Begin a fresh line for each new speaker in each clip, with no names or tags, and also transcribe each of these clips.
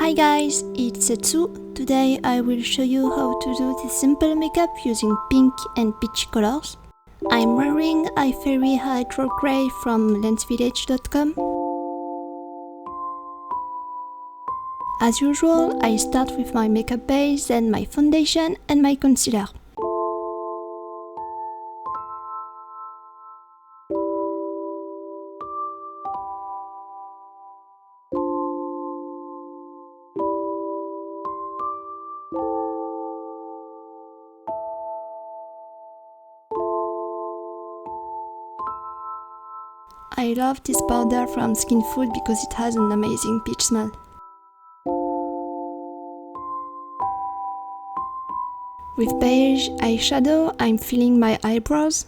Hi guys, it's Setsu. Today I will show you how to do this simple makeup using pink and peach colors. I'm wearing I.Fairy Hydro Grey from lensvillage.com. As usual, I start with my makeup base, then my foundation and my concealer. I love this powder from Skinfood because it has an amazing peach smell. With beige eyeshadow, I'm filling my eyebrows.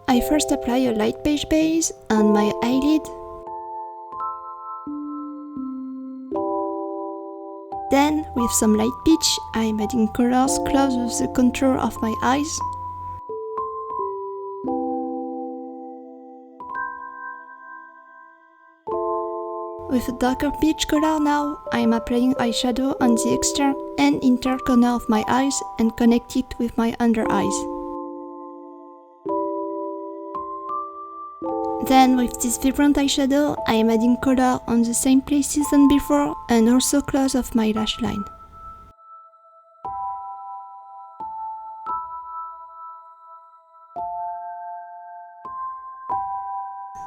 I first apply a light beige base on my eyelid. Then, with some light peach, I'm adding colors close with the contour of my eyes. With a darker peach color now, I'm applying eyeshadow on the external and inner corner of my eyes and connect it with my under eyes. Then, with this vibrant eyeshadow, I am adding color on the same places than before and also close of my lash line.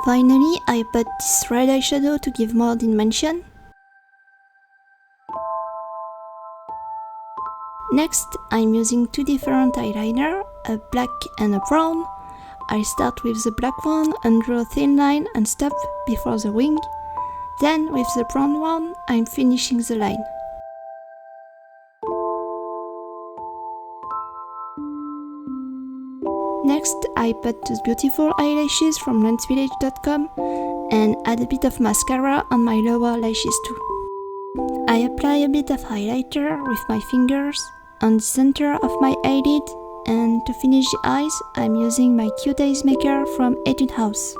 Finally, I put this red eyeshadow to give more dimension. Next, I'm using two different eyeliner, a black and a brown. I start with the black one and draw a thin line and stop before the wing. Then, with the brown one, I'm finishing the line. Next, I put those beautiful eyelashes from lensvillage.com and add a bit of mascara on my lower lashes too. I apply a bit of highlighter with my fingers on the center of my eyelid, and to finish the eyes, I'm using my Cute Eyes Maker from Etude House.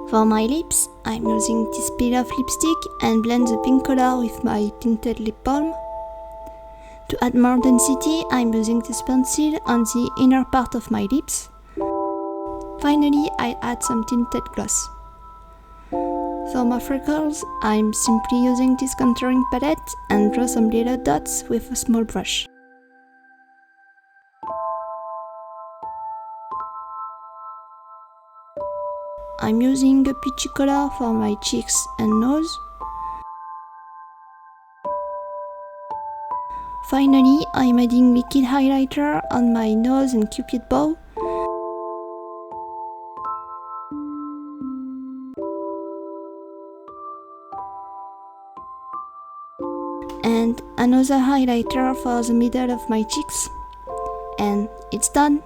For my lips, I'm using this peel-off lipstick and blend the pink color with my tinted lip balm. To add more density, I'm using this pencil on the inner part of my lips. Finally, I add some tinted gloss. For my freckles, I'm simply using this contouring palette and draw some little dots with a small brush. I'm using a peachy color for my cheeks and nose. Finally, I'm adding liquid highlighter on my nose and cupid bow. And another highlighter for the middle of my cheeks. And it's done!